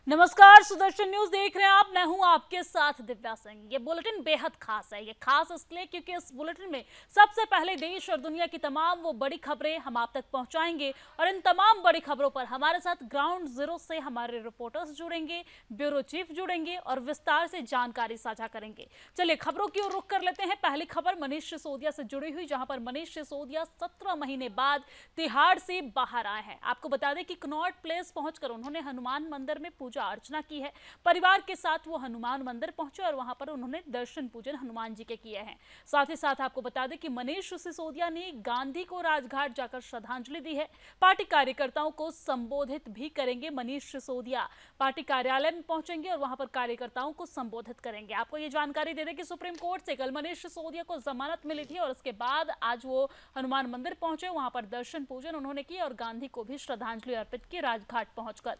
नमस्कार, सुदर्शन न्यूज देख रहे हैं आप। मैं हूं आपके साथ दिव्या सिंह। ये बुलेटिन बेहद खास है। ये खास इसलिए क्योंकि इस बुलेटिन में सबसे पहले देश और दुनिया की तमाम वो बड़ी खबरें हम आप तक पहुंचाएंगे और इन तमाम बड़ी खबरों पर हमारे साथ ग्राउंड जीरो से हमारे रिपोर्टर्स जुड़ेंगे, ब्यूरो चीफ जुड़ेंगे और विस्तार से जानकारी साझा करेंगे। चलिए खबरों की ओर रुख कर लेते हैं। पहली खबर मनीष सिसोदिया से जुड़ी हुई, जहां पर मनीष सिसोदिया 17 महीने बाद तिहाड़ से बाहर आए हैं। आपको बता दें कि कनॉट प्लेस पहुंचकर उन्होंने हनुमान मंदिर में पूजा अर्चना की है। परिवार के साथ वो हनुमान मंदिर पहुंचे और वहां पर उन्होंने दर्शन पूजन हनुमान जी के किए हैं। साथ ही साथ आपको बता दें कि मनीष सिसोदिया ने गांधी को राजघाट जाकर श्रद्धांजलि दी है। पार्टी कार्यकर्ताओं को संबोधित भी करेंगे। मनीष सिसोदिया पार्टी कार्यालय में पहुंचेंगे और वहां पर कार्यकर्ताओं को संबोधित करेंगे। आपको ये जानकारी दे दें कि सुप्रीम कोर्ट से कल मनीष सिसोदिया को जमानत मिली थी और उसके बाद आज वो हनुमान मंदिर पहुंचे, वहां पर दर्शन पूजन उन्होंने की और गांधी को भी श्रद्धांजलि अर्पित की राजघाट पहुंचकर।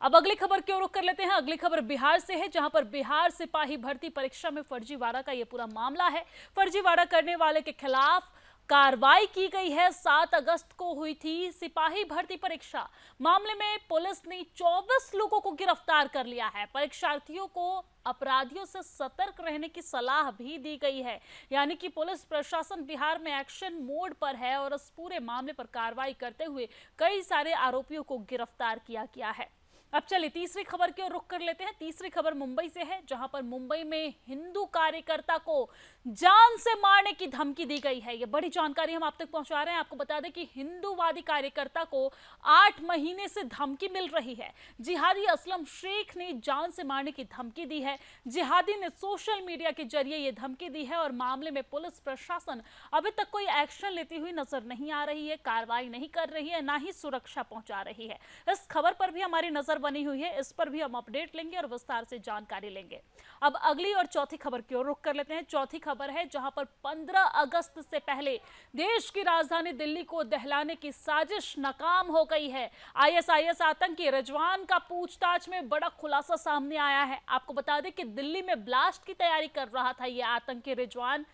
अब अगली खबर की ओर रुख कर लेते हैं। अगली खबर बिहार से है, जहां पर बिहार सिपाही भर्ती परीक्षा में फर्जीवाड़ा का यह पूरा मामला है। फर्जीवाड़ा करने वाले के खिलाफ कार्रवाई की गई है। 7 अगस्त को हुई थी सिपाही भर्ती परीक्षा। मामले में पुलिस ने 24 लोगों को गिरफ्तार कर लिया है। परीक्षार्थियों को अपराधियों से सतर्क रहने की सलाह भी दी गई है। यानी कि पुलिस प्रशासन बिहार में एक्शन मोड पर है और इस पूरे मामले पर कार्रवाई करते हुए कई सारे आरोपियों को गिरफ्तार किया गया है। अब चलिए तीसरी खबर की ओर रुख कर लेते हैं। तीसरी खबर मुंबई से है, जहां पर मुंबई में हिंदू कार्यकर्ता को जान से मारने की धमकी दी गई है। यह बड़ी जानकारी हम आप तक पहुंचा रहे हैं। आपको बता दें कि हिंदूवादी कार्यकर्ता को 8 महीने से धमकी मिल रही है। जिहादी असलम शेख ने जान से मारने की धमकी दी है। जिहादी ने सोशल मीडिया के जरिए यह धमकी दी है और मामले में पुलिस प्रशासन अभी तक कोई एक्शन लेती हुई नजर नहीं आ रही है, कार्रवाई नहीं कर रही है, ना ही सुरक्षा पहुंचा रही है। इस खबर पर भी हमारी नजर बनी हुई है, इस पर भी हम अपडेट लेंगे और विस्तार से जानकारी लेंगे। अब अगली और चौथी खबर की ओर रुख कर लेते हैं। चौथी खबर है, जहां पर 15 अगस्त से पहले देश की राजधानी दिल्ली को दहलाने की साजिश नाकाम हो गई है। आईएसआईएस आतंकी रिजवान का पूछताछ में बड़ा खुलासा सामने आया है। आपको बता दें कि दिल्ली में ब्लास्ट की तैयारी कर रहा था यह आतंकी रिजवान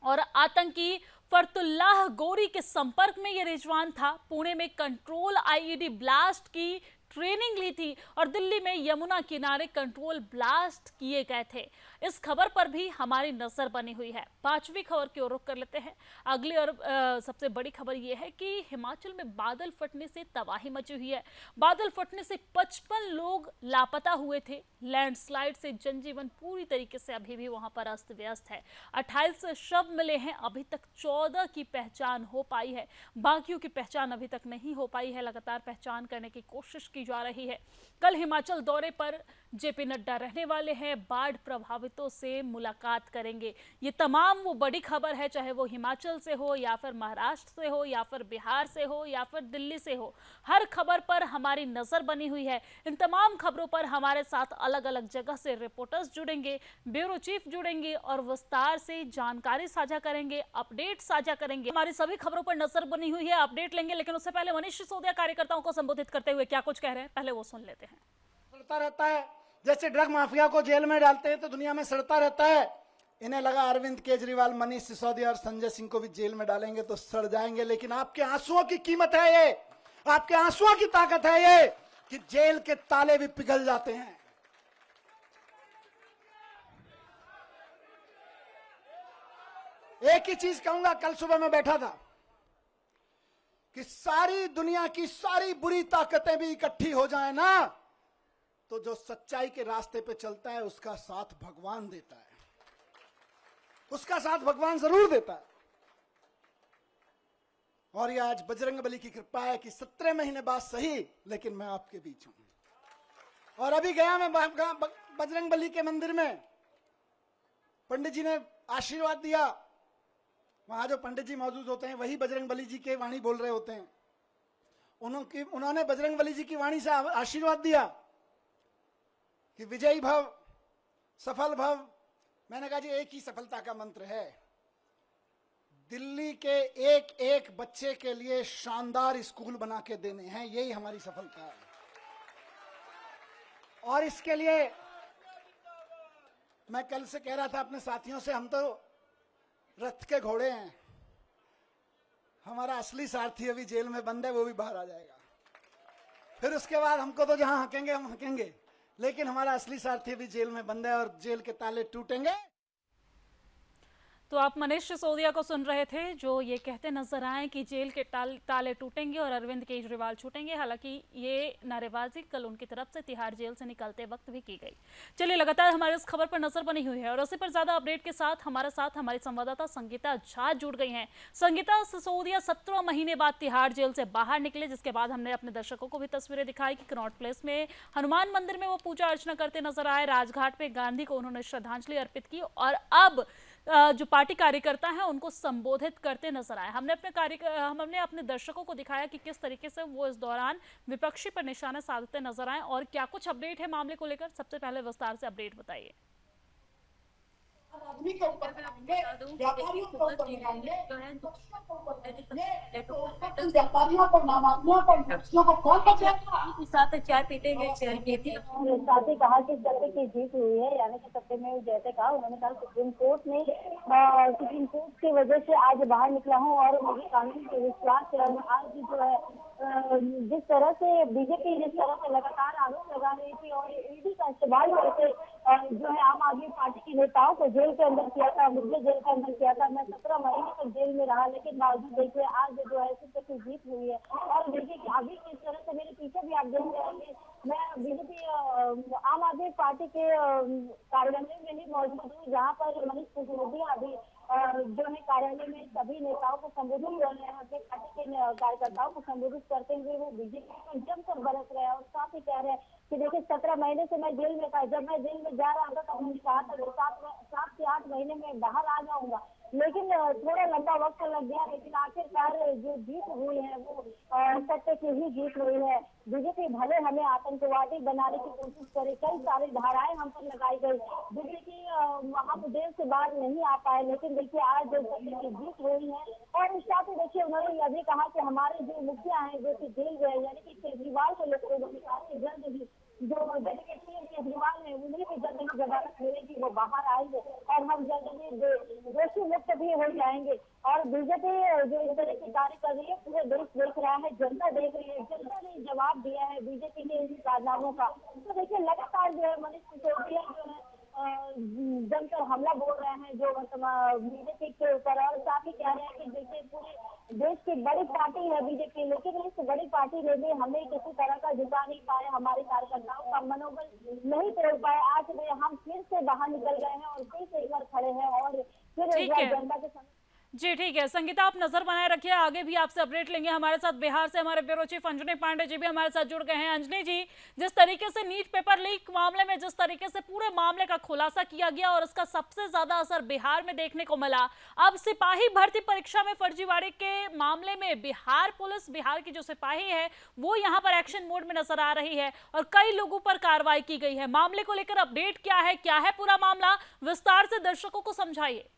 और आतंकी फरतुल्लाह गोरी के संपर्क में यह रिजवान था। पुणे में कंट्रोल आईईडी ब्लास्ट की ट्रेनिंग ली थी और दिल्ली में यमुना किनारे कंट्रोल ब्लास्ट किए गए थे। इस खबर पर भी हमारी नजर बनी हुई है। पांचवी खबर की ओर रुख कर लेते हैं। अगली और सबसे बड़ी खबर यह है कि हिमाचल में बादल फटने से तबाही मची हुई है। बादल फटने से 55 लोग लापता हुए थे। लैंडस्लाइड से जनजीवन पूरी तरीके से अभी भी वहां पर अस्त व्यस्त है। 28 शव मिले हैं, अभी तक 14 की पहचान हो पाई है। बाकियों की पहचान अभी तक नहीं हो पाई है। लगातार पहचान करने की कोशिश की जा रही है। कल हिमाचल दौरे पर जेपी नड्डा रहने वाले हैं। बाढ़ प्रभावितों से मुलाकात करेंगे। ये तमाम वो बड़ी खबर है, चाहे वो हिमाचल से हो या फिर महाराष्ट्र से हो या फिर बिहार से हो या फिर दिल्ली से हो। हर खबर पर हमारी नजर बनी हुई है। इन तमाम खबरों पर हमारे साथ अलग अलग जगह से रिपोर्टर्स जुड़ेंगे, ब्यूरो चीफ जुड़ेंगे और विस्तार से जानकारी साझा करेंगे, अपडेट साझा करेंगे। हमारी सभी खबरों पर नजर बनी हुई है, अपडेट लेंगे। लेकिन उससे पहले मनीष सिसोदिया कार्यकर्ताओं को संबोधित करते हुए क्या कुछ कह रहे हैं, पहले वो सुन लेते हैं। सड़ता रहता है, जैसे ड्रग माफिया को जेल में डालते हैं तो दुनिया में सड़ता रहता है। इन्हें लगा अरविंद केजरीवाल, मनीष सिसोदिया और संजय सिंह को भी जेल में डालेंगे तो सड़ जाएंगे। लेकिन आपके आंसुओं की कीमत है ये, आपके आंसुओं की ताकत है ये कि जेल के ताले भी पिघल जाते हैं। एक ही चीज कहूंगा, कल सुबह मैं बैठा था कि सारी दुनिया की सारी बुरी ताकतें भी इकट्ठी हो जाए ना, तो जो सच्चाई के रास्ते पे चलता है उसका साथ भगवान देता है, उसका साथ भगवान जरूर देता है। और ये आज बजरंगबली की कृपा है कि 17 महीने बाद सही, लेकिन मैं आपके बीच हूं। और अभी गया मैं बजरंगबली के मंदिर में, पंडित जी ने आशीर्वाद दिया। वहां जो पंडित जी मौजूद होते हैं वही बजरंगबली जी के वाणी बोल रहे होते हैं। उन्होंने बजरंगबली जी की वाणी से आशीर्वाद दिया कि विजयी भव, सफल भव। मैंने कहा जी एक ही सफलता का मंत्र है, दिल्ली के एक एक बच्चे के लिए शानदार स्कूल बना के देने हैं, यही हमारी सफलता है। और इसके लिए मैं कल से कह रहा था अपने साथियों से, हम तो रथ के घोड़े हैं, हमारा असली सारथी अभी जेल में बंद है, वो भी बाहर आ जाएगा। फिर उसके बाद हमको तो जहां हकेंगे हम हकेंगे, लेकिन हमारा असली सारथी भी जेल में बंद है और जेल के ताले टूटेंगे। तो आप मनीष सिसोदिया को सुन रहे थे, जो ये कहते नजर आए कि जेल के ताले टूटेंगे और अरविंद केजरीवाल छूटेंगे। हालांकि ये नारेबाजी कल उनकी तरफ से तिहाड़ जेल से निकलते वक्त भी की गई। चलिए, लगातार हमारे इस खबर पर नजर बनी हुई है और उसी पर ज्यादा अपडेट के साथ हमारी संवाददाता संगीता झा जुड़ गई हैं। संगीता, सिसोदिया 17 महीने बाद तिहाड़ जेल से बाहर निकले, जिसके बाद हमने अपने दर्शकों को भी तस्वीरें दिखाई कि कनॉट प्लेस में हनुमान मंदिर में वो पूजा अर्चना करते नजर आए। राजघाट पे गांधी को उन्होंने श्रद्धांजलि अर्पित की और अब जो पार्टी कार्यकर्ता हैं उनको संबोधित करते नजर आए। हमने अपने दर्शकों को दिखाया कि किस तरीके से वो इस दौरान विपक्षी पर निशाना साधते नजर आए और क्या कुछ अपडेट है मामले को लेकर। सबसे पहले विस्तार से अपडेट बताइए। आदमी के ऊपर लगाएंगे, व्यापारियों के ऊपर लगाएंगे, व्यापारियों को, नामाफियों को, व्यक्तियों को कौन बचाएगा? साथ चाय पीटेंगे, चाय पीते साथ ही कहा कि सत्य की जीत हुई है, यानी कि सत्य में जैसे कहा उन्होंने कहा सुप्रीम कोर्ट की वजह से आज बाहर निकला हूँ और मुझे कानून पे विश्वास है। आज जो है जिस तरह से बीजेपी जिस तरह से लगातार आरोप लगा रही थी और ईडी का इस्तेमाल करके जो है आम आदमी पार्टी के नेताओं को जेल के अंदर किया था, मुझे जेल के अंदर किया था। मैं 17 महीने तक जेल में रहा, लेकिन बावजूद देखिए आज जो है सत्य की जीत हुई है। और देखिए अभी किस तरह से मेरे पीछे भी आप देख रहे होंगे, मैं बीजेपी आम आदमी पार्टी के कार्यालय में ही मौजूद हूँ, जहाँ पर मनीष सिसोदिया अभी जो है कार्यालय में सभी नेताओं को संबोधित कर रहे हैं। अपने पार्टी के कार्यकर्ताओं को संबोधित करते हुए वो बीजेपी पर जमकर बरस रहे हैं और साथ ही कह रहे हैं कि देखिए 17 महीने से मैं जेल में था, जब मैं जेल में जा रहा था तब मुझे कहा था 7 से 8 महीने में बाहर आ जाऊंगा, लेकिन थोड़ा लंबा वक्त लग गया। लेकिन आखिरकार जो जीत हुई है वो सत्य की ही जीत हुई है। बीजेपी भले हमें आतंकवादी बनाने की कोशिश करे, कई सारी धाराएं हम पर लगाई गई, बीजेपी हम जेल से बाहर नहीं आ पाए, लेकिन देखिए आज सत्य की जीत हुई है। और इस साथ ही देखिए उन्होंने यह भी कहा कि हमारे जो मुखिया हैं जो कि जेल गए, यानी कि केजरीवाल को लेकर उन्होंने कहा कि जल्द ही जो केजरीवाल है उन्हें भी जल्द ही जमानत मिलेगी, वो बाहर आएंगे और हम जल्द ही दोषी मुक्त भी हो जाएंगे। और बीजेपी जो इस तरह की कार्य कर रही है पूरे देश देख रहा है, जनता देख रही है, जनता ने जवाब दिया है बीजेपी के इन कारनामों का। तो देखिए लगातार जो है मनीष सिसोदिया जो है जमकर हमला बोल रहे हैं जो बीजेपी के ऊपर, और साथ ही कह रहे हैं कि देखिए पूरे देश की बड़ी पार्टी है बीजेपी, लेकिन इस बड़ी पार्टी में भी हमें किसी तरह का झुका नहीं पाए, हमारे कार्यकर्ताओं का मनोबल नहीं तोड़ पाए। आज हम फिर से बाहर निकल गए हैं और फिर से एक बार खड़े हैं और फिर जनता के सामने। जी ठीक है संगीता, आप नजर बनाए रखिए, आगे भी आपसे अपडेट लेंगे। हमारे साथ बिहार से हमारे ब्यूरो चीफ अंजनी पांडे जी भी हमारे साथ जुड़ गए हैं। अंजनी जी, जिस तरीके से नीट पेपर लीक मामले में जिस तरीके से पूरे मामले का खुलासा किया गया और उसका सबसे ज्यादा असर बिहार में देखने को मिला, अब सिपाही भर्ती परीक्षा में फर्जीवाड़े के मामले में बिहार पुलिस, बिहार की जो सिपाही है वो यहाँ पर एक्शन मोड में नजर आ रही है और कई लोगों पर कार्रवाई की गई है। मामले को लेकर अपडेट क्या है पूरा मामला, विस्तार से दर्शकों को समझाइए।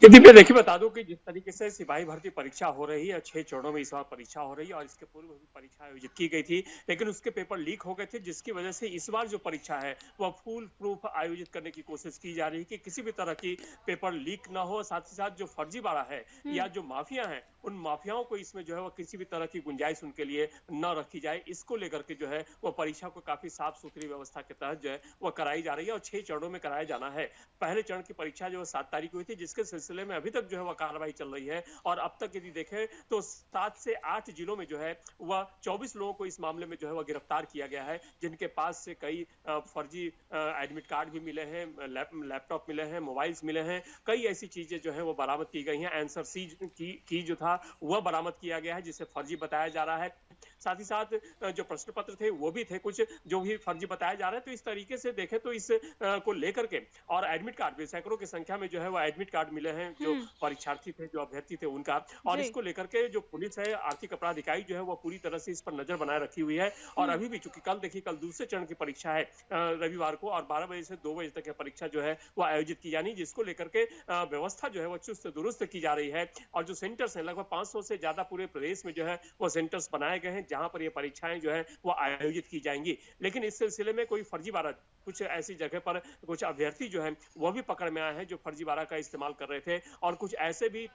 दिव्या, देखिए बता दूं कि जिस तरीके से सिपाही भर्ती परीक्षा हो रही है, 6 चरणों में इस बार परीक्षा हो रही है और इसके पूर्व भी परीक्षा आयोजित की गई थी, लेकिन उसके पेपर लीक हो गए थे, जिसकी वजह से इस बार जो परीक्षा है वह फुल प्रूफ आयोजित करने की कोशिश की जा रही है कि किसी भी तरह की पेपर लीक ना हो। साथ ही साथ जो फर्जीवाड़ा है या जो माफिया है उन माफियाओं को इसमें जो है वो किसी भी तरह की गुंजाइश उनके लिए न रखी जाए, इसको लेकर के जो है वो परीक्षा को काफी साफ सुथरी व्यवस्था के तहत जो है वो कराई जा रही है और 6 चरणों में कराया जाना है। पहले चरण की परीक्षा जो 7 तारीख को हुई थी, जिसके सिलसिले में अभी तक जो है वह कार्रवाई चल रही है और अब तक यदि देखें तो 7 से 8 जिलों में जो है वह 24 लोगों को इस मामले में जो है वह गिरफ्तार किया गया है, जिनके पास से कई फर्जी एडमिट कार्ड भी मिले हैं, लैपटॉप मिले हैं, मोबाइल्स मिले हैं, कई ऐसी चीजें जो है वो बरामद की गई हैं। आंसर सी की जो था वह बरामद किया गया है जिसे फर्जी बताया जा रहा है। साथ ही साथ जो प्रश्न पत्र थे वो भी थे कुछ जो भी फर्जी बताया जा रहा है। तो इस तरीके से देखें तो इस को लेकर के और एडमिट कार्ड भी सैकड़ों की संख्या में जो है वो एडमिट कार्ड मिले हैं जो परीक्षार्थी थे, जो अभ्यर्थी थे उनका, और इसको लेकर के जो पुलिस है, आर्थिक अपराध इकाई जो है वो पूरी तरह से इस पर नजर बनाए रखी हुई है। और अभी भी चूंकि कल दूसरे चरण की परीक्षा है रविवार को और 12 बजे से 2 बजे तक परीक्षा जो है वो आयोजित की जानी, जिसको लेकर के व्यवस्था जो है वो चुस्त दुरुस्त की जा रही है। और जो सेंटर्स है लगभग 500 से ज्यादा पूरे प्रदेश में जो है वो सेंटर्स बनाए गए हैं जहां पर ये परीक्षाएं जो है वो आयोजित की जाएंगी। लेकिन इस सिलसिले में कोई फर्जीवाड़ा, कुछ ऐसी जगह पर कुछ अभ्यर्थी जो है वो भी पकड़ में आए हैं जो फर्जीवाड़ा का इस्तेमाल कर रहे थे और कुछ ऐसे भी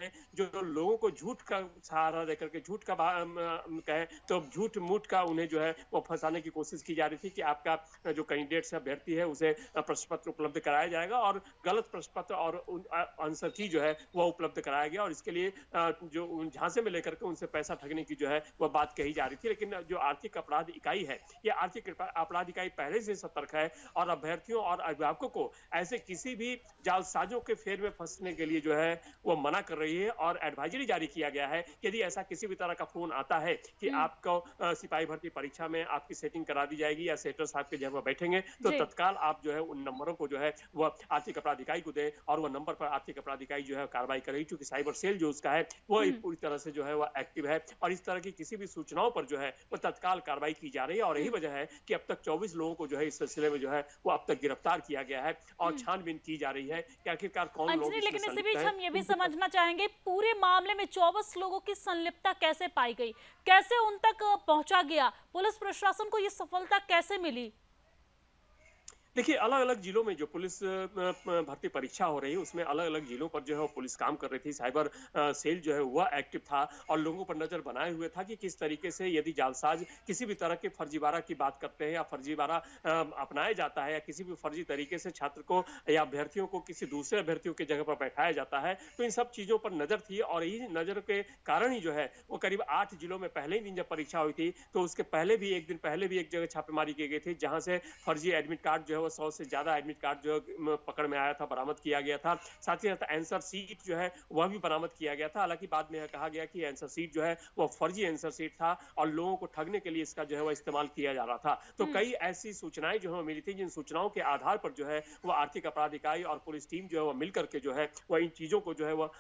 जो लोगों को झूठ का सहारा देकर के झूठ का कहे तो झूठ मूठ का उन्हें जो है वो फंसाने की कोशिश की जा रही थी कि आपका जो कैंडिडेट से अभ्यर्थी है उसे प्रश्न पत्र उपलब्ध कराया जाएगा और गलत प्रश्न पत्र और आंसर की जो है वह उपलब्ध कराया गया और इसके लिए जो झांसे में लेकर के उनसे पैसा ठगने की जो है वह बात कही जा रही थी। लेकिन जो आर्थिक अपराध इकाई है, ये आर्थिक अपराध इकाई पहले से सतर्क है और अभ्यर्थियों और अभिभावकों को ऐसे किसी भी जालसाजों के फेर में फंसने के लिए जो है वो मना कर रही है और एडवाइजरी जारी किया गया है। यदि ऐसा किसी भी तरह का फोन आता है कि आपको सिपाही भर्ती परीक्षा में आपकी सेटिंग करा दी जाएगी या सेटर साहब के जगह बैठेंगे तो तत्काल आप जो है उन नंबरों को जो है वह आर्थिक अपराध इकाई को दे और वह नंबर पर आर्थिक अपराध इकाई जो है कार्रवाई करेगी, क्योंकि साइबर सेल जो उसका है वो पूरी तरह से जो है वह एक्टिव है और इस तरह की किसी भी सूचनाओं पर जो है वो तत्काल कार्रवाई की जा रही है। और यही वजह है कि अब तक 24 लोगों को जो है इस सिलसिले में जो है वो अब तक गिरफ्तार किया गया है और छानबीन की जा रही है कि आखिरकार कौन लोग। लेकिन इसी बीच हम ये भी समझना चाहेंगे पूरे मामले में 24 लोगों की संलिप्तता कैसे पाई गई, कैसे उन तक पहुंचा गया, पुलिस प्रशासन को ये सफलता कैसे मिली? देखिए, अलग अलग जिलों में जो पुलिस भर्ती परीक्षा हो रही है उसमें अलग अलग जिलों पर जो है पुलिस काम कर रही थी। साइबर सेल जो है वह एक्टिव था और लोगों पर नजर बनाए हुए था कि किस तरीके से यदि जालसाज किसी भी तरह के फर्जीवाड़ा की बात करते हैं या फर्जीवाड़ा अपनाया जाता है या किसी भी फर्जी तरीके से छात्र को या अभ्यर्थियों को किसी दूसरे अभ्यर्थियों की जगह पर बैठाया जाता है, तो इन सब चीजों पर नजर थी और यही नजर के कारण ही जो है वो करीब 8 जिलों में पहले ही दिन जब परीक्षा हुई थी तो उसके पहले भी एक दिन पहले भी एक जगह छापेमारी की गई थी जहां से फर्जी एडमिट कार्ड जो है 100 से ज्यादा एडमिट कार्ड जो पकड़ में आया था, बरामद किया गया था। साथ ही साथ आंसर सीट जो है वह भी बरामद किया गया था। हालांकि बाद में कहा गया कि आंसर सीट जो है वह फर्जी आंसर सीट था और लोगों को ठगने के लिए इसका जो है वह इस्तेमाल किया जा रहा था। तो कई ऐसी सूचनाएं जो हमें मिली थी जिन सूचनाओं के आधार पर जो है वह आर्थिक अपराध इकाई और पुलिस टीम जो है वह मिलकर के जो है वह इन चीजों को जो है वह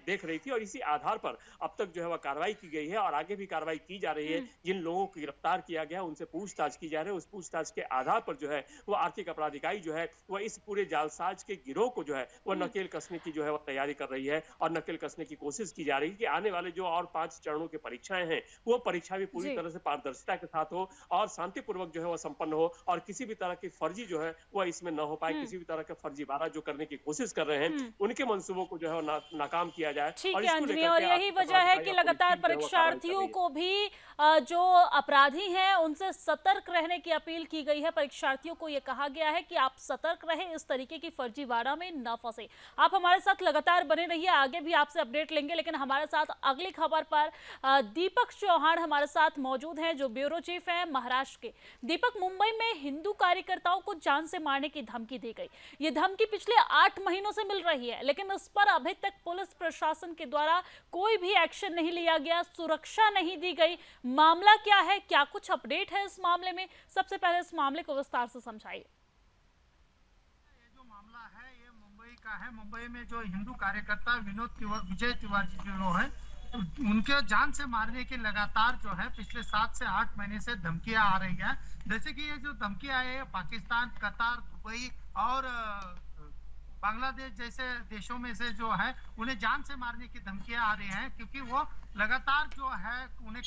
देख रही थी और इसी आधार पर अब तक जो है वह कार्रवाई की गई है और आगे भी कार्रवाई की जा रही है। जिन लोगों को गिरफ्तार किया गया उनसे पूछताछ की जा रही है, उस पूछताछ के आधार पर जो है वह आर्थिक अपराध इकाई जो है वह इस पूरे जालसाज के गिरोह को जो है वह नकेल कसने की जो है वह तैयारी कर रही है और नकेल कसने की कोशिश की जा रही है कि आने वाले जो और 5 चरणों की परीक्षाएं हैं वो परीक्षा भी पूरी तरह से पारदर्शिता के साथ हो और शांतिपूर्वक जो है वह संपन्न हो और किसी भी तरह की फर्जी जो है वह इसमें न हो पाए। किसी भी तरह का फर्जीवाड़ा जो करने की कोशिश कर रहे हैं उनके मंसूबों को जो है नाकाम किया जाए। और यही वजह है कि लगातार परीक्षार्थियों को भी जो अपराधी हैं उनसे सतर्क रहने की अपील की गई है। परीक्षार्थियों को यह कहा गया है कि आप सतर्क रहें, इस तरीके की फर्जीवाड़ा में न फंसे। आप हमारे साथ लगातार बने रहिए, आगे भी आपसे अपडेट लेंगे। लेकिन हमारे साथ अगली खबर पर दीपक चौहान हमारे साथ मौजूद हैं जो ब्यूरो चीफ हैं महाराष्ट्र के। दीपक, मुंबई में हिंदू कार्यकर्ताओं को जान से मारने की धमकी दी गई। ये धमकी पिछले 8 महीनों से मिल रही है, लेकिन इस पर अभी तक पुलिस प्रशासन के द्वारा कोई भी एक्शन नहीं लिया गया, सुरक्षा नहीं दी गई। मामला क्या है, क्या कुछ अपडेट है इस मामले में? सबसे पहले इस मामले को विस्तार से समझाइए। है मुंबई में जो हिंदू कार्यकर्ता विजय तिवारी जो है उनके जान से मारने की लगातार जो है पिछले 7 से 8 महीने से धमकियां आ रही है। जैसे कि ये जो धमकियां है पाकिस्तान, कतार, दुबई और बांग्लादेश जैसे देशों में से जो है उन्हें जान से मारने की धमकियां आ रही हैं, क्योंकि वो लगातार जो है उन्हें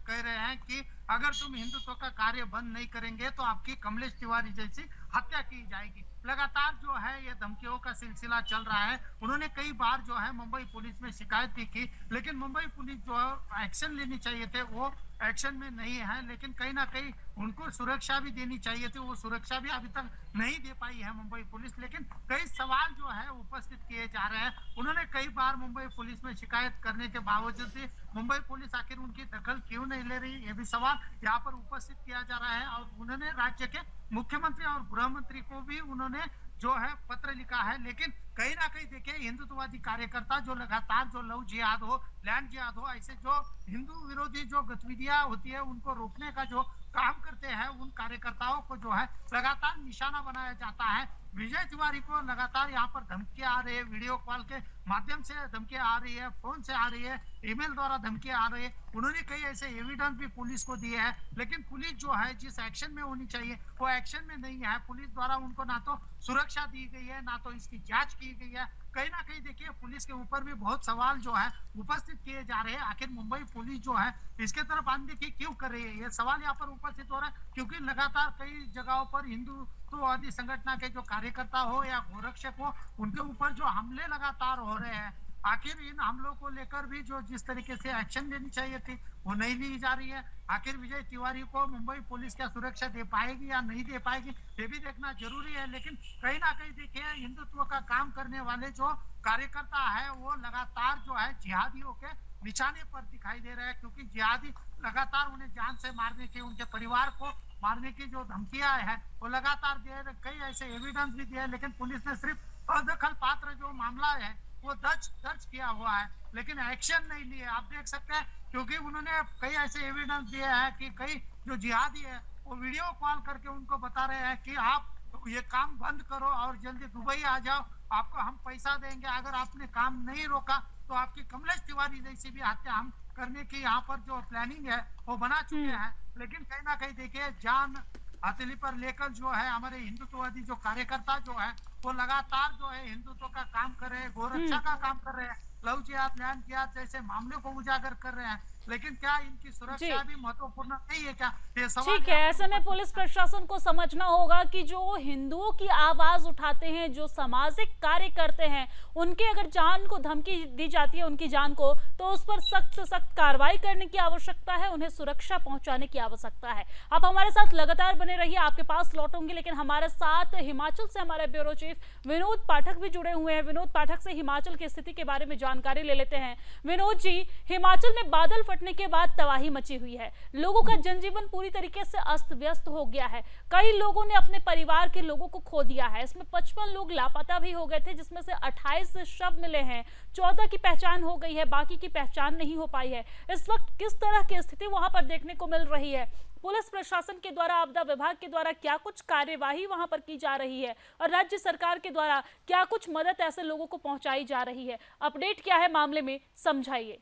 कह रहे हैं कि अगर तुम हिंदुत्व का कार्य बंद नहीं करेंगे तो आपकी कमलेश तिवारी जैसी हत्या की जाएगी। लगातार जो है ये धमकियों का सिलसिला चल रहा है। उन्होंने कई बार जो है मुंबई पुलिस में शिकायत भी की, लेकिन मुंबई पुलिस जो एक्शन लेनी चाहिए थे वो एक्शन में नहीं है। लेकिन कहीं ना कहीं उनको सुरक्षा भी देनी चाहिए थी, वो सुरक्षा भी अभी तक नहीं दे पाई है मुंबई पुलिस। लेकिन कई सवाल जो है उपस्थित किए जा रहे हैं। उन्होंने कई बार मुंबई पुलिस में शिकायत करने के बावजूद भी मुंबई पुलिस आखिर उनकी दखल क्यों नहीं ले रही, ये भी सवाल यहाँ पर उपस्थित किया जा रहा है। और उन्होंने राज्य के मुख्यमंत्री और गृह मंत्री को भी उन्होंने जो है पत्र लिखा है। लेकिन कहीं ना कहीं देखिए हिंदुत्ववादी कार्यकर्ता जो लगातार जो लव जिहाद हो, लैंड जिहाद हो, ऐसे जो हिंदू विरोधी जो गतिविधियां होती है उनको रोकने का जो काम करते हैं उन कार्यकर्ताओं को जो है लगातार निशाना बनाया जाता है। विजय तिवारी को लगातार यहाँ पर धमकियां आ रही है, वीडियो कॉल के माध्यम से धमकियां आ रही है, फोन से आ रही है, ईमेल द्वारा धमकियां आ रही है। उन्होंने कई ऐसे एविडेंस भी पुलिस को दिए हैं, लेकिन पुलिस जो है जिस एक्शन में होनी चाहिए वो एक्शन में नहीं है। पुलिस द्वारा उनको ना तो सुरक्षा दी गई है, ना तो इसकी जांच की गई है। कहीं ना कहीं देखिए पुलिस के ऊपर भी बहुत सवाल जो है उपस्थित किए जा रहे हैं। आखिर मुंबई पुलिस जो है इसके तरफ अनदेखी क्यों कर रही है, ये सवाल यहाँ पर उपस्थित हो रहा है। क्योंकि लगातार कई जगहों पर हिंदुत्ववादी संगठन के जो कार्यकर्ता हो या गोरक्षक हो उनके ऊपर जो हमले लगातार हो रहे हैं, आखिर इन हमलों को लेकर भी जो जिस तरीके से एक्शन लेनी चाहिए थी वो नहीं ली जा रही है। आखिर विजय तिवारी को मुंबई पुलिस क्या सुरक्षा दे पाएगी या नहीं दे पाएगी ये भी देखना जरूरी है। लेकिन कहीं ना कहीं देखिए हिंदुत्व का काम करने वाले जो कार्यकर्ता है वो लगातार जो है जिहादियों के निशाने पर दिखाई दे रहे हैं, क्योंकि जिहादी लगातार उन्हें जान से मारने की, उनके परिवार को मारने की जो धमकियां है वो लगातार दे रहे। कई ऐसे एविडेंस भी दिए, लेकिन पुलिस ने सिर्फ अदखल पात्र जो मामला है वो दर्ज किया हुआ है, लेकिन एक्शन नहीं लिए। आप देख सकते हैं क्योंकि उन्होंने कई ऐसे एविडेंस दिए हैं कि कई जो जिहादी है वो वीडियो कॉल करके उनको बता रहे हैं कि आप ये काम बंद करो और जल्दी दुबई आ जाओ, आपको हम पैसा देंगे, अगर आपने काम नहीं रोका तो आपकी कमलेश तिवारी जैसी भी हत्या हम करने की यहाँ पर जो प्लानिंग है वो बना चुके हैं। लेकिन कहीं ना कहीं देखिए जान हथेली पर लेकर जो है हमारे हिंदुत्ववादी जो कार्यकर्ता जो है वो लगातार जो है हिंदुत्व का काम कर रहे हैं, गोरक्षा का काम कर रहे हैं, लव जिहाद, न्याय जिहाद जैसे मामले को उजागर कर रहे हैं। लेकिन क्या इनकी सुरक्षा भी महत्वपूर्ण नहीं है क्या? ये सवाल ठीक है, ऐसे में पुलिस प्रशासन को समझना होगा कि जो हिंदुओं की आवाज उठाते हैं, जो सामाजिक कार्य करते हैं, उनके अगर जान को धमकी दी जाती है, उनकी जान को, तो उस पर सख्त से सख्त कार्रवाई करने की आवश्यकता है, उन्हें सुरक्षा पहुंचाने की आवश्यकता है। आप हमारे साथ लगातार बने रहिए, आपके पास लौटूंगी, लेकिन हमारे साथ हिमाचल से हमारे ब्यूरो चीफ विनोद पाठक भी जुड़े हुए हैं। विनोद पाठक से हिमाचल की स्थिति के बारे में जानकारी ले लेते हैं। विनोद जी, हिमाचल में बादल फटने के बाद तबाही मची हुई है, लोगों का जनजीवन पूरी तरीके से अस्त व्यस्त हो गया है, कई लोगों ने अपने परिवार के लोगों को खो दिया है, इसमें 55 लोग लापता भी हो गए थे, जिसमें से 28 शव मिले हैं, 14 की पहचान हो गई है, बाकी की पहचान नहीं हो पाई है। इस वक्त किस तरह की स्थिति वहां पर देखने को मिल रही है? पुलिस प्रशासन के द्वारा, आपदा विभाग के द्वारा क्या कुछ कार्यवाही वहां पर की जा रही है और राज्य सरकार के द्वारा क्या कुछ मदद ऐसे लोगों को पहुंचाई जा रही है? अपडेट क्या है मामले में, समझाइए।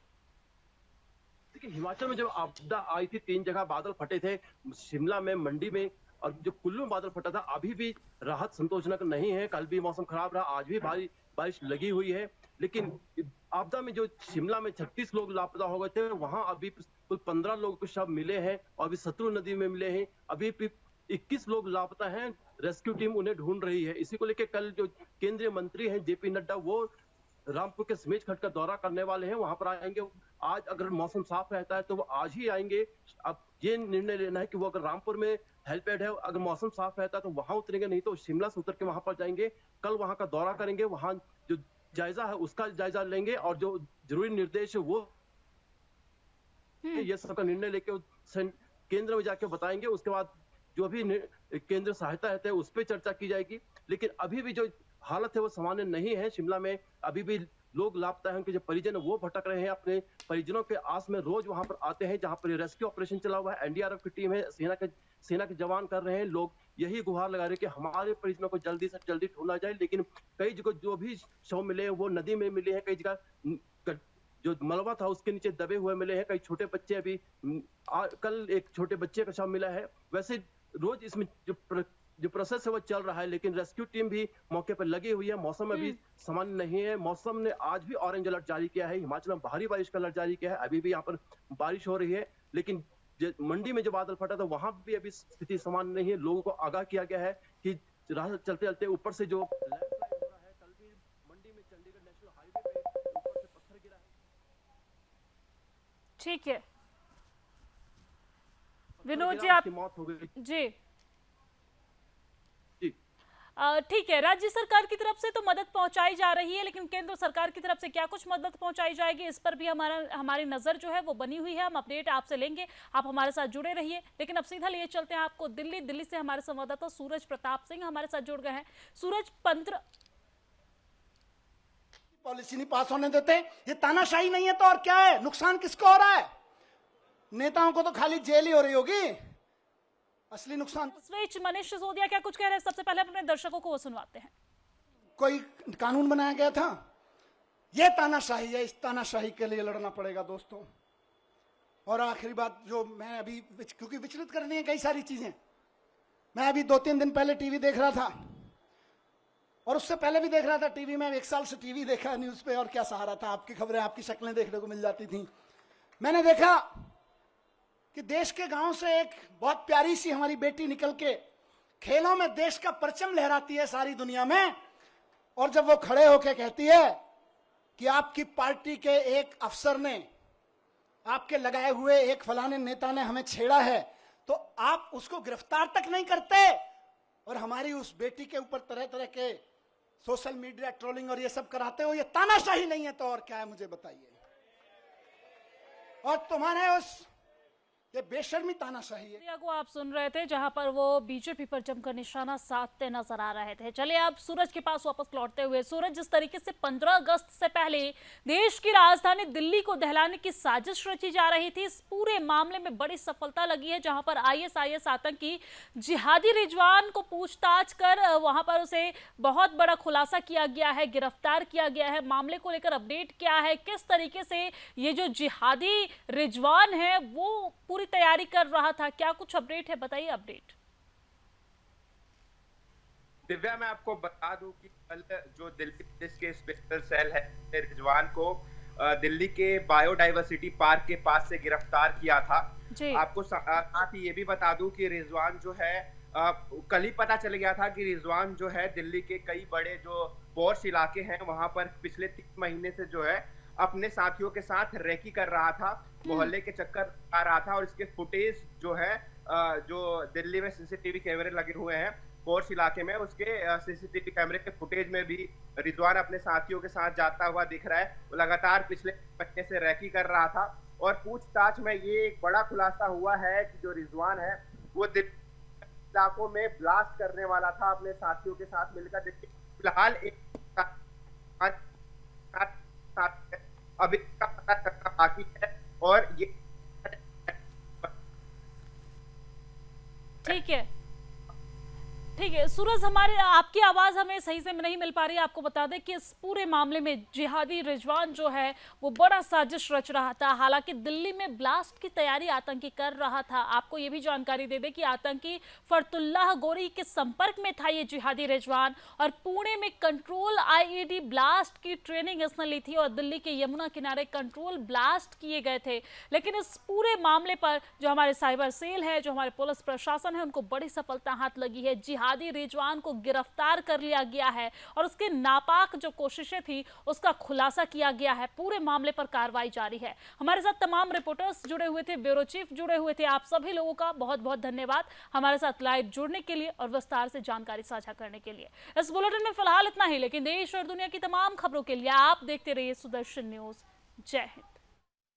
देखिए, हिमाचल में जब आपदा आई थी 3 जगह बादल फटे थे, शिमला में, मंडी में, और जो कुल्लू में बादल फटा था। अभी भी राहत संतोषजनक नहीं है, कल भी मौसम खराब रहा, आज भी बारिश लगी हुई है। लेकिन आपदा में जो शिमला में 36 लोग लापता हो गए थे, वहां अभी कुल 15 लोगों को शव मिले हैं और अभी सतलुज नदी में मिले हैं। अभी 21 लोग लापता हैं, रेस्क्यू टीम उन्हें ढूंढ रही है। इसी को लेकर कल जो केंद्रीय मंत्री हैं जेपी नड्डा, वो रामपुर के समेज खट का दौरा करने वाले हैं, वहां पर आएंगे। आज अगर मौसम साफ रहता है तो वो आज ही आएंगे। अब ये निर्णय लेना है कि वो अगर रामपुर में हेलीपैड है, अगर मौसम साफ रहता है तो वहां उतरेंगे, नहीं तो शिमला से उतर के वहां पर जाएंगे। कल वहां का दौरा करेंगे, वहां जो जायजा है उसका जायजा लेंगे और जो जरूरी निर्देश है वो ये सबका निर्णय लेके केंद्र में जाके बताएंगे। उसके बाद जो भी केंद्र सहायता रहता है उस पर चर्चा की जाएगी। लेकिन अभी भी जो हालत है वो सामान्य नहीं है। शिमला में अभी भी लोग लापता हैं, उनके जो परिजन है वो भटक रहे हैं, अपने परिजनों के आस में रोज वहां पर आते हैं जहां पर रेस्क्यू ऑपरेशन चला हुआ है। एनडीआरएफ की टीम है, सेना के जवान कर रहे हैं। लोग यही गुहार लगा रहे हैं कि हमारे परिजनों को जल्दी से जल्दी ढूंढा जाए। लेकिन कई जगह जो भी शव मिले हैं वो नदी में मिले हैं, कई जगह जो मलबा था उसके नीचे दबे हुए मिले हैं, कई छोटे बच्चे अभी कल एक छोटे बच्चे का शव मिला है। वैसे रोज इसमें जो प्रोसेस है वो चल रहा है, लेकिन रेस्क्यू टीम भी मौके पर लगी हुई है। मौसम अभी सामान्य नहीं है। मौसम ने आज भी ऑरेंज अलर्ट जारी किया है, हिमाचल में भारी बारिश का अलर्ट जारी किया है। अभी भी यहाँ पर बारिश हो रही है, लेकिन मंडी में जो बादल फटा था वहां भी अभी स्थिति सामान्य नहीं है। लोगों को आगाह किया गया है कि राह चलते चलते ऊपर से जो लैंडस्लाइड हो रहा है, कल भी मंडी में चंडीगढ़ नेशनल हाईवे पे ऊपर से पत्थर गिरा है। ठीक है विनोद जी, आप मौत हो गई जी जी। ठीक है, राज्य सरकार की तरफ से तो मदद पहुंचाई जा रही है, लेकिन केंद्र सरकार की तरफ से क्या कुछ मदद पहुंचाई जाएगी इस पर भी हमारी नजर जो है वो बनी हुई है। हम अपडेट आपसे लेंगे, आप हमारे साथ जुड़े रहिए। लेकिन अब सीधा लिए चलते हैं आपको दिल्ली से हमारे संवाददाता सूरज प्रताप सिंह हमारे साथ जुड़ गए हैं। सूरज, पॉलिसी नहीं पास होने देते, ये तानाशाही नहीं है तो और क्या है? नुकसान किसको हो रहा है? नेताओं को तो खाली जेल ही हो रही होगी, असली नुकसान मनीष सिसोदिया क्या कुछ कह रहे हैं? सबसे पहले अपने दर्शकों को वो सुनवाते हैं। कोई कानून बनाया गया था, ये तानाशाही है, इस तानाशाही के लिए लड़ना पड़ेगा दोस्तों। और आखिरी बात जो मैं अभी, क्योंकि विचलित करनी है कई सारी चीजें, मैं अभी 2-3 दिन पहले टीवी देख रहा था और उससे पहले भी देख रहा था टीवी में। 1 साल से टीवी देखा न्यूज पे, और क्या सहारा था, आपकी खबरें, आपकी शक्लें देखने को मिल जाती थी। मैंने देखा कि देश के गांव से एक बहुत प्यारी सी हमारी बेटी निकल के खेलों में देश का परचम लहराती है सारी दुनिया में, और जब वो खड़े होके कहती है कि आपकी पार्टी के एक अफसर ने, आपके लगाए हुए एक फलाने नेता ने हमें छेड़ा है, तो आप उसको गिरफ्तार तक नहीं करते और हमारी उस बेटी के ऊपर तरह तरह के सोशल मीडिया ट्रोलिंग और ये सब कराते हो। ये तानाशाही नहीं है तो और क्या है, मुझे बताइए। और तुम्हारे उस ये बेशर्मी तानाशाही है। को आप सुन रहे थे, जहां पर वो बीजेपी पर जमकर निशाना साधते नजर आ रहे थे। चलिए अब सूरज के पास वापस लौटते हुए, सूरज, जिस तरीके से 15 अगस्त से पहले देश की राजधानी दिल्ली को दहलाने की साजिश रची जा रही थी, इस पूरे मामले में बड़ी सफलता लगी है, जहां पर आईएसआईएस आतंकी जिहादी रिजवान को पूछताछ कर वहां पर उसे बहुत बड़ा खुलासा किया गया है, गिरफ्तार किया गया है। मामले को लेकर अपडेट क्या है, किस तरीके से ये जो जिहादी रिजवान है वो पूरी तैयारी कर रहा था, क्या कुछ अपडेट है, बताइए अपडेट। दिव्या, मैं आपको बता दूं कि कल जो दिल्ली पुलिस के स्पेशल सेल है, रिजवान को दिल्ली के बायोडाइवर्सिटी पार्क के पास से गिरफ्तार किया था। आपको साथ ही ये भी बता दूं कि रिजवान जो है कल ही पता चल गया था कि रिजवान जो है दिल्ली के कई बड़े जो पॉश इलाके हैं वहां पर पिछले 3 महीने से जो है अपने साथियों के साथ रेकी कर रहा था, मोहल्ले के चक्कर आ रहा था। और इसके फुटेज जो है जो दिल्ली में सीसीटीवी कैमरे लगे हुए हैं पॉश इलाके में, उसके सीसीटीवी कैमरे के फुटेज में भी रिजवान अपने साथियों के साथ जाता हुआ दिख रहा है। वो लगातार पिछले महीने से रेकी कर रहा था और पूछताछ में ये एक बड़ा खुलासा हुआ है कि जो रिजवान है वो इलाकों में ब्लास्ट करने वाला था अपने साथियों के साथ मिलकर। देखिए फिलहाल अभी का पता करना बाकी है और ये ठीक है सूरज, हमारे आपकी आवाज हमें सही से नहीं मिल पा रही है। आपको बता दें कि इस पूरे मामले में जिहादी रिजवान जो है वो बड़ा साजिश रच रहा था, हालांकि दिल्ली में ब्लास्ट की तैयारी आतंकी कर रहा था। आपको ये भी जानकारी दे दें कि आतंकी फरतुल्लाह गोरी के संपर्क में था ये जिहादी रिजवान, और पुणे में कंट्रोल आईईडी ब्लास्ट की ट्रेनिंग इसने ली थी और दिल्ली के यमुना किनारे कंट्रोल ब्लास्ट किए गए थे। लेकिन इस पूरे मामले पर जो हमारे साइबर सेल है, जो हमारे पुलिस प्रशासन है, उनको बड़ी सफलता हाथ लगी है। जिहादी रिजवान को गिरफ्तार कर लिया गया है और उसके नापाक जो कोशिशें थी उसका खुलासा किया गया है। पूरे मामले पर कार्रवाई जारी है। हमारे साथ तमाम रिपोर्टर्स जुड़े हुए थे, ब्यूरो चीफ जुड़े हुए थे। आप सभी लोगों का बहुत बहुत धन्यवाद हमारे साथ लाइव जुड़ने के लिए और विस्तार से जानकारी साझा करने के लिए। इस बुलेटिन में फिलहाल इतना ही, लेकिन देश और दुनिया की तमाम खबरों के लिए आप देखते रहिए सुदर्शन न्यूज। जय हिंद।